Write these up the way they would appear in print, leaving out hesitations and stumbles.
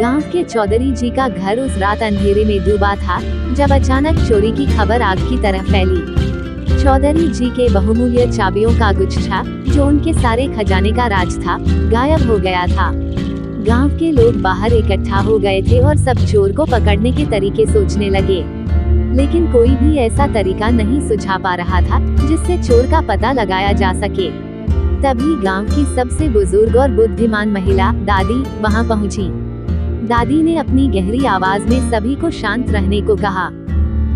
गांव के चौधरी जी का घर उस रात अंधेरे में डूबा था, जब अचानक चोरी की खबर आग की तरह फैली। चौधरी जी के बहुमूल्य चाबियों का गुच्छा, जो उनके सारे खजाने का राज था, गायब हो गया था। गांव के लोग बाहर इकट्ठा हो गए थे और सब चोर को पकड़ने के तरीके सोचने लगे, लेकिन कोई भी ऐसा तरीका नहीं सुझा पा रहा था जिससे चोर का पता लगाया जा सके। तभी गांव की सबसे बुजुर्ग और बुद्धिमान महिला दादी वहां पहुंची। दादी ने अपनी गहरी आवाज में सभी को शांत रहने को कहा।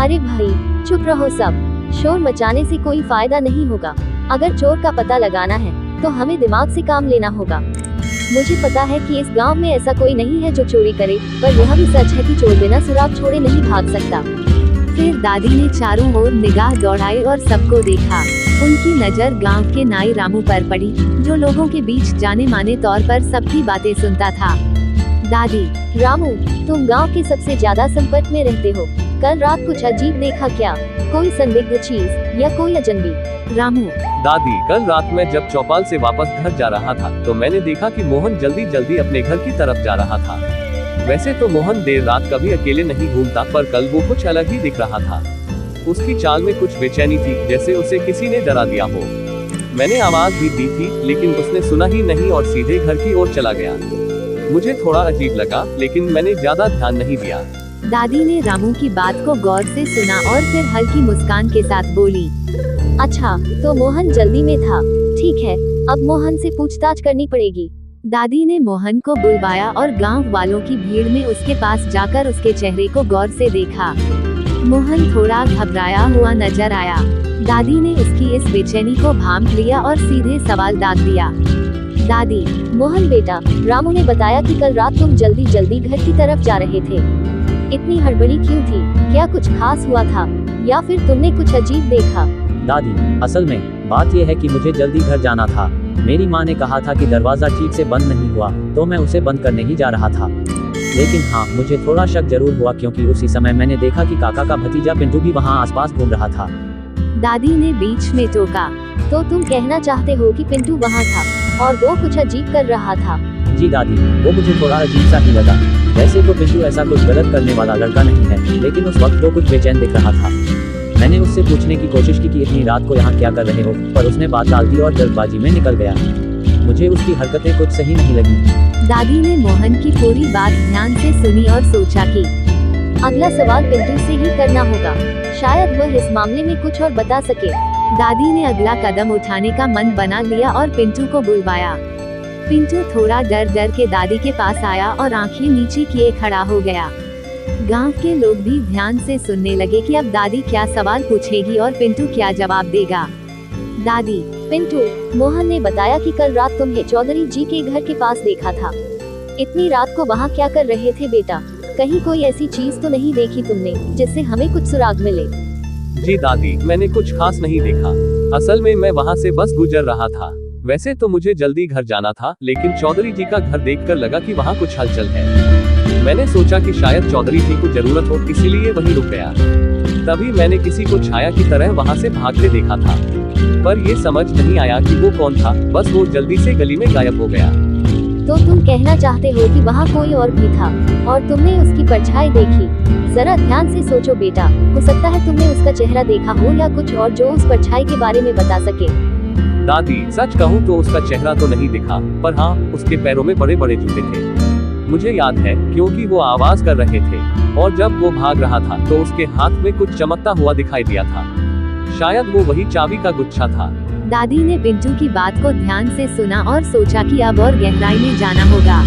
अरे भाई, चुप रहो सब, शोर मचाने से कोई फायदा नहीं होगा। अगर चोर का पता लगाना है तो हमें दिमाग से काम लेना होगा। मुझे पता है कि इस गांव में ऐसा कोई नहीं है जो चोरी करे, पर यह भी सच है कि चोर बिना सुराग छोड़े नहीं भाग सकता। फिर दादी ने चारों ओर निगाह दौड़ाई और सबको देखा। उनकी नजर गांव के नाई रामू पर पड़ी, जो लोगों के बीच जाने माने तौर पर सबकी बातें सुनता था। दादी, रामू, तुम गांव के सबसे ज्यादा संपर्क में रहते हो। कल रात कुछ अजीब देखा क्या? कोई संदिग्ध चीज या कोई अजनबी? रामू, दादी, कल रात में जब चौपाल से वापस घर जा रहा था तो मैंने देखा कि मोहन जल्दी जल्दी अपने घर की तरफ जा रहा था। वैसे तो मोहन देर रात कभी अकेले नहीं घूमता, पर कल वो कुछ अलग ही दिख रहा था। उसकी चाल में कुछ बेचैनी थी, जैसे उसे किसी ने डरा दिया हो। मैंने आवाज भी दी थी, लेकिन उसने सुना ही नहीं और सीधे घर की ओर चला गया। मुझे थोड़ा अजीब लगा, लेकिन मैंने ज्यादा ध्यान नहीं दिया। दादी ने रामू की बात को गौर से सुना और फिर हल्की मुस्कान के साथ बोली, अच्छा, तो मोहन जल्दी में था। ठीक है, अब मोहन से पूछताछ करनी पड़ेगी। दादी ने मोहन को बुलवाया और गांव वालों की भीड़ में उसके पास जाकर उसके चेहरे को गौर से देखा। मोहन थोड़ा घबराया हुआ नजर आया। दादी ने उसकी इस बेचैनी को भांप लिया और सीधे सवाल दाग दिया। दादी, मोहन बेटा, रामू ने बताया कि कल रात तुम जल्दी जल्दी घर की तरफ जा रहे थे। इतनी हड़बड़ी क्यों थी? क्या कुछ खास हुआ था या फिर तुमने कुछ अजीब देखा? दादी, असल में बात यह है कि मुझे जल्दी घर जाना था। मेरी माँ ने कहा था कि दरवाजा ठीक से बंद नहीं हुआ, तो मैं उसे बंद करने ही जा रहा था। लेकिन हाँ, मुझे थोड़ा शक जरूर हुआ, क्योंकि उसी समय मैंने देखा कि काका का भतीजा पिंटू भी वहाँ आसपास घूम रहा था। दादी ने बीच में टोका, तो तुम कहना चाहते हो कि पिंटू वहाँ था और वो कुछ अजीब कर रहा था? जी दादी, वो मुझे थोड़ा अजीब सा ही लगा। वैसे तो पिंटू ऐसा कुछ गलत करने वाला लड़का नहीं है, लेकिन उस वक्त वो कुछ बेचैन दिख रहा था। मैंने उससे पूछने की कोशिश की कि इतनी रात को यहाँ क्या कर रहे हो, पर उसने बात टाल दी और जल्दबाजी में निकल गया। मुझे उसकी हरकतें कुछ सही नहीं लगी। दादी ने मोहन की पूरी बात ध्यान से सुनी और सोचा कि अगला सवाल पिंटू से ही करना होगा, शायद वह इस मामले में कुछ और बता सके। दादी ने अगला कदम उठाने का मन बना लिया और पिंटू को बुलवाया। पिंटू थोड़ा डर डर के दादी के पास आया और आंखें नीचे किए खड़ा हो गया। गांव के लोग भी ध्यान से सुनने लगे कि अब दादी क्या सवाल पूछेगी और पिंटू क्या जवाब देगा। दादी, पिंटू, मोहन ने बताया कि कल रात तुम्हें चौधरी जी के घर के पास देखा था। इतनी रात को वहाँ क्या कर रहे थे बेटा? कहीं कोई ऐसी चीज तो नहीं देखी तुमने जिससे हमें कुछ सुराग मिले? जी दादी, मैंने कुछ खास नहीं देखा। असल में मैं वहाँ से बस गुजर रहा था। वैसे तो मुझे जल्दी घर जाना था, लेकिन चौधरी जी का घर देखकर लगा कि वहाँ कुछ हलचल है। मैंने सोचा कि शायद चौधरी जी को जरूरत हो, इसीलिए वहीं रुक गया। तभी मैंने किसी को छाया की तरह वहाँ से भागते देखा था, पर ये समझ नहीं आया कि वो कौन था। बस वो जल्दी से गली में गायब हो गया। तो तुम कहना चाहते हो कि वहाँ कोई और भी था और तुमने उसकी परछाई देखी? जरा ध्यान से सोचो बेटा, हो सकता है तुमने उसका चेहरा देखा हो या कुछ और जो उस परछाई के बारे में बता सके। दादी, सच कहूँ तो उसका चेहरा तो नहीं दिखा, पर हाँ, उसके पैरों में बड़े बड़े जूते थे। मुझे याद है, क्योंकि वो आवाज कर रहे थे, और जब वो भाग रहा था तो उसके हाथ में कुछ चमकता हुआ दिखाई दिया था। शायद वो वही चाबी का गुच्छा था। दादी ने पिंटू की बात को ध्यान से सुना और सोचा कि अब और गहराई में जाना होगा।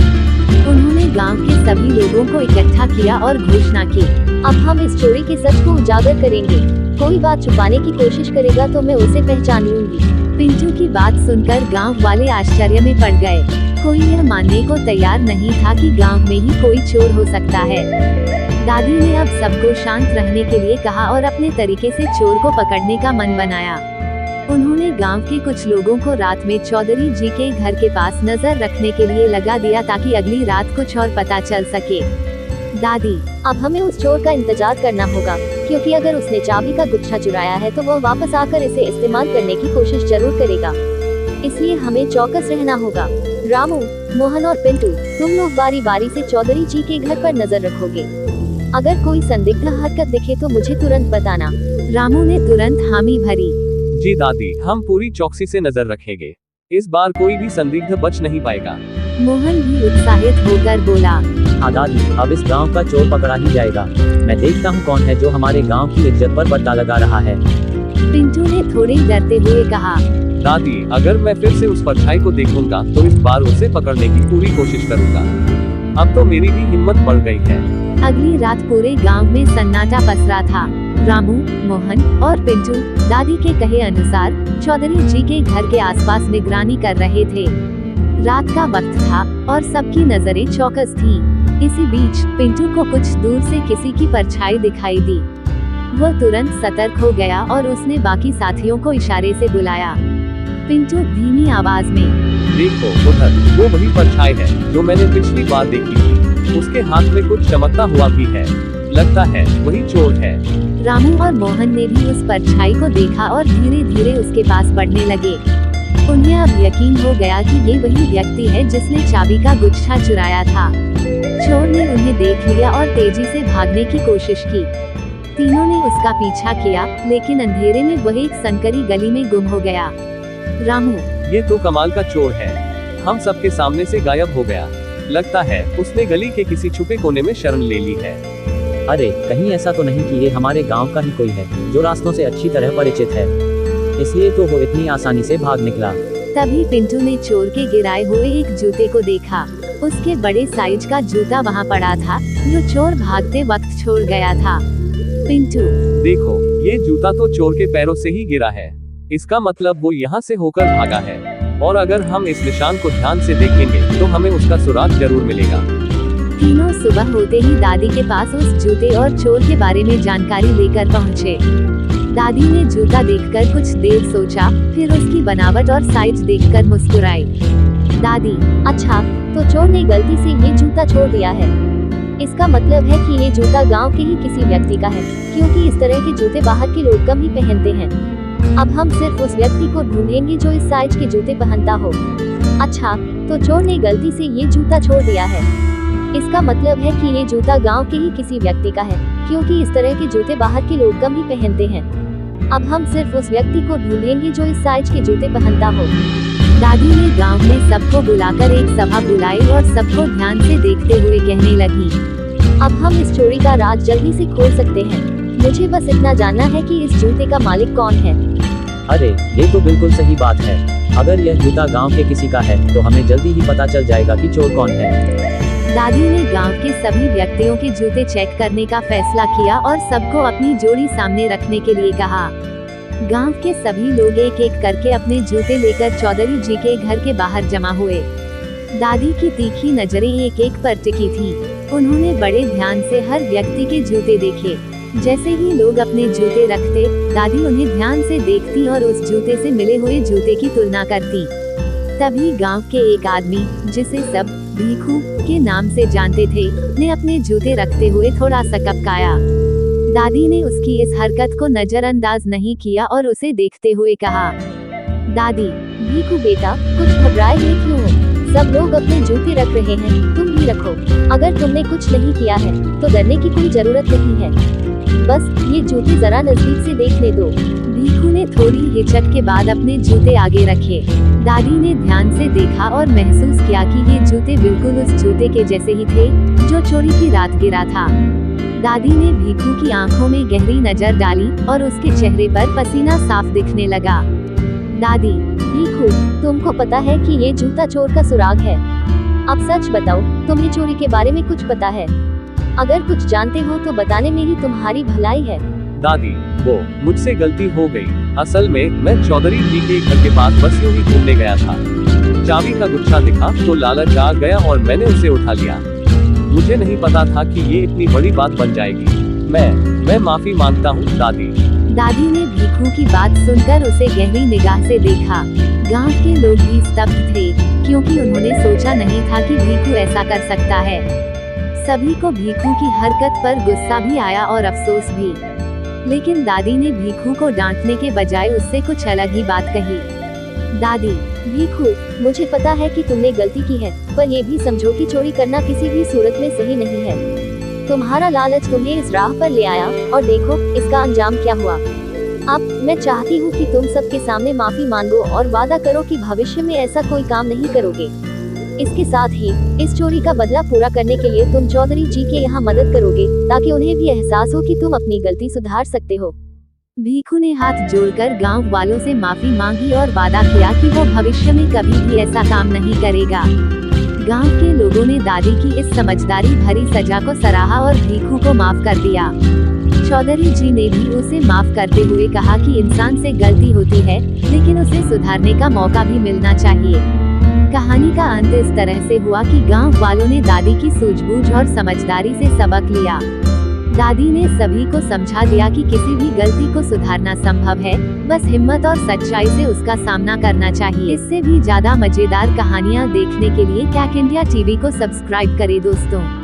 उन्होंने गांव के सभी लोगों को इकट्ठा किया और घोषणा की, अब हम इस चोरी के सच को उजागर करेंगे। कोई बात छुपाने की कोशिश करेगा तो मैं उसे पहचान लूंगी। पिंटू की बात सुनकर गांव वाले आश्चर्य में पड़ गए। कोई यह मानने को तैयार नहीं था कि गांव में ही कोई चोर हो सकता है। दादी ने अब सबको शांत रहने के लिए कहा और अपने तरीके से चोर को पकड़ने का मन बनाया। उन्होंने गांव के कुछ लोगों को रात में चौधरी जी के घर के पास नजर रखने के लिए लगा दिया, ताकि अगली रात कुछ और पता चल सके। दादी, अब हमें उस चोर का इंतजार करना होगा, क्योंकि अगर उसने चाबी का गुच्छा चुराया है तो वह वापस आकर इसे इस्तेमाल करने की कोशिश जरूर करेगा। इसलिए हमें चौकस रहना होगा। रामू, मोहन और पिंटू, तुम लोग बारी बारी से चौधरी जी के घर पर नजर रखोगे। अगर कोई संदिग्ध हरकत दिखे तो मुझे तुरंत बताना। रामू ने तुरंत हामी भरी। जी दादी, हम पूरी चौकसी से नजर रखेंगे। इस बार कोई भी संदिग्ध बच नहीं पाएगा। मोहन भी उत्साहित होकर बोला। हाँ दादी, अब इस गांव का चोर पकड़ा ही जाएगा। मैं देखता हूँ कौन है जो हमारे गांव की इज्जत पर पट्टा लगा रहा है। पिंटू ने थोड़े डरते हुए कहा। दादी, अगर मैं फिर से उस परछाई को देखूंगा तो इस बार उसे पकड़ने की पूरी कोशिश करूंगा। अब तो मेरी भी हिम्मत बढ़ गई है। अगली रात पूरे गांव में सन्नाटा पसरा था। रामू, मोहन और पिंटू दादी के कहे अनुसार चौधरी जी के घर के आसपास निगरानी कर रहे थे। रात का वक्त था और सबकी नजरें चौकस थी। इसी बीच पिंटू को कुछ दूर से किसी की परछाई दिखाई दी। वह तुरंत सतर्क हो गया और उसने बाकी साथियों को इशारे से बुलाया। पिंटू धीमी आवाज में, देखो उधर, वो वही परछाई है जो मैंने पिछली बार देखी थी। उसके हाथ में कुछ चमकता हुआ भी है। लगता है वही चोर है। रामू और मोहन ने भी उस परछाई को देखा और धीरे धीरे उसके पास बढ़ने लगे। उन्हें अब यकीन हो गया कि ये वही व्यक्ति है जिसने चाबी का गुच्छा चुराया था। चोर ने उन्हें देख लिया और तेजी से भागने की कोशिश की। तीनों ने उसका पीछा किया, लेकिन अंधेरे में वह एक संकरी गली में गुम हो गया। रामू, ये तो कमाल का चोर है। हम सबके सामने से गायब हो गया। लगता है उसने गली के किसी छुपे कोने में शरण ले ली है। अरे कहीं ऐसा तो नहीं कि ये हमारे गांव का ही कोई है जो रास्तों से अच्छी तरह परिचित है, इसलिए तो वो इतनी आसानी से भाग निकला। तभी पिंटू ने चोर के गिराए हुए एक जूते को देखा। उसके बड़े साइज का जूता वहाँ पड़ा था जो चोर भागते वक्त छोड़ गया था। पिंटू, देखो, ये जूता तो चोर के पैरों से ही गिरा है। इसका मतलब वो यहाँ से होकर भागा है। और अगर हम इस निशान को ध्यान से देखेंगे तो हमें उसका सुराग जरूर मिलेगा। तीनों सुबह होते ही दादी के पास उस जूते और चोर के बारे में जानकारी लेकर पहुँचे। दादी ने जूता देखकर कुछ देर सोचा, फिर उसकी बनावट और साइज देखकर मुस्कुराई। दादी, अच्छा, तो चोर ने गलती से ये जूता छोड़ दिया है। इसका मतलब है कि ये जूता गांव के ही किसी व्यक्ति का है, क्योंकि इस तरह के जूते बाहर के लोग कम ही पहनते हैं। अब हम सिर्फ उस व्यक्ति को ढूंढेंगे जो इस साइज के जूते पहनता हो। अच्छा, तो चोर ने गलती से ये जूता छोड़ दिया है। इसका मतलब है कि ये जूता गांव के ही किसी व्यक्ति का है, क्योंकि इस तरह के जूते बाहर के लोग कम ही पहनते हैं। अब हम सिर्फ उस व्यक्ति को ढूंढेंगे जो इस साइज के जूते पहनता हो। दादी ने गांव में सबको बुलाकर एक सभा बुलाई और सबको ध्यान से देखते हुए कहने लगी। अब हम इस चोरी का राज जल्दी से खोल सकते हैं। मुझे बस इतना जानना है कि इस जूते का मालिक कौन है। अरे ये तो बिल्कुल सही बात है। अगर यह जूता गांव के किसी का है तो हमें जल्दी ही पता चल जाएगा कि चोर कौन है। दादी ने गांव के सभी व्यक्तियों के जूते चेक करने का फैसला किया और सबको अपनी जोड़ी सामने रखने के लिए कहा। गांव के सभी लोग एक एक करके अपने जूते लेकर चौधरी जी के घर के बाहर जमा हुए। दादी की तीखी नजरें एक एक पर टिकी थी। उन्होंने बड़े ध्यान से हर व्यक्ति के जूते देखे। जैसे ही लोग अपने जूते रखते, दादी उन्हें ध्यान से देखती और उस जूते से मिले हुए जूते की तुलना करती। तभी गांव के एक आदमी, जिसे सब भीखू के नाम से जानते थे, ने अपने जूते रखते हुए थोड़ा सा कपकाया। दादी ने उसकी इस हरकत को नजरअंदाज नहीं किया और उसे देखते हुए कहा, दादी, भीखू बेटा, कुछ घबराए हुए क्यों हो? सब लोग अपने जूते रख रहे हैं, तुम भी रखो। अगर तुमने कुछ नहीं किया है तो डरने की कोई जरूरत नहीं है। बस ये जूते जरा नजदीक से देखने दो। भीखू ने थोड़ी हिचक के बाद अपने जूते आगे रखे। दादी ने ध्यान से देखा और महसूस किया कि ये जूते बिल्कुल उस जूते के जैसे ही थे जो चोरी की रात गिरा था। दादी ने भीखू की आंखों में गहरी नजर डाली और उसके चेहरे पर पसीना साफ दिखने लगा। दादी, भीखू, तुमको पता है कि ये जूता चोर का सुराग है। अब सच बताओ, तुम्हें चोरी के बारे में कुछ पता है? अगर कुछ जानते हो तो बताने में ही तुम्हारी भलाई है। दादी, वो मुझसे गलती हो गई। असल में मैं चौधरी जी के घर के पास बस यूं ही घूमने गया था। चाबी का गुच्छा दिखा तो लालच आ गया और मैंने उसे उठा लिया। मुझे नहीं पता था कि ये इतनी बड़ी बात बन जाएगी। मैं माफी मांगता हूँ दादी। दादी ने भीखू की बात सुनकर उसे गहरी निगाह से देखा। गांव के लोग भी स्तब्ध थे, क्योंकि उन्होंने सोचा नहीं था कि भीखू ऐसा कर सकता है। सभी को भीखू की हरकत पर गुस्सा भी आया और अफसोस भी। लेकिन दादी ने भीखू को डांटने के बजाय उससे कुछ अलग ही बात कही। दादी, भीखू, मुझे पता है कि तुमने गलती की है, पर ये भी समझो कि चोरी करना किसी भी सूरत में सही नहीं है। तुम्हारा लालच तुम्हें इस राह पर ले आया, और देखो इसका अंजाम क्या हुआ। अब मैं चाहती हूँ कि तुम सबके सामने माफी मांगो और वादा करो कि भविष्य में ऐसा कोई काम नहीं करोगे। इसके साथ ही इस चोरी का बदला पूरा करने के लिए तुम चौधरी जी के यहाँ मदद करोगे, ताकि उन्हें भी एहसास हो कि तुम अपनी गलती सुधार सकते हो। भीखू ने हाथ जोड़कर गांव वालों से माफी मांगी और वादा किया कि वो भविष्य में कभी भी ऐसा काम नहीं करेगा। गांव के लोगों ने दादी की इस समझदारी भरी सजा को सराहा और भीखू को माफ कर दिया। चौधरी जी ने भी उसे माफ करते हुए कहा कि इंसान से गलती होती है, लेकिन उसे सुधारने का मौका भी मिलना चाहिए। कहानी का अंत इस तरह से हुआ कि गांव वालों ने दादी की सूझबूझ और समझदारी से सबक लिया। दादी ने सभी को समझा दिया कि किसी भी गलती को सुधारना संभव है, बस हिम्मत और सच्चाई से उसका सामना करना चाहिए। इससे भी ज्यादा मजेदार कहानियाँ देखने के लिए कैक इंडिया टीवी को सब्सक्राइब करें दोस्तों।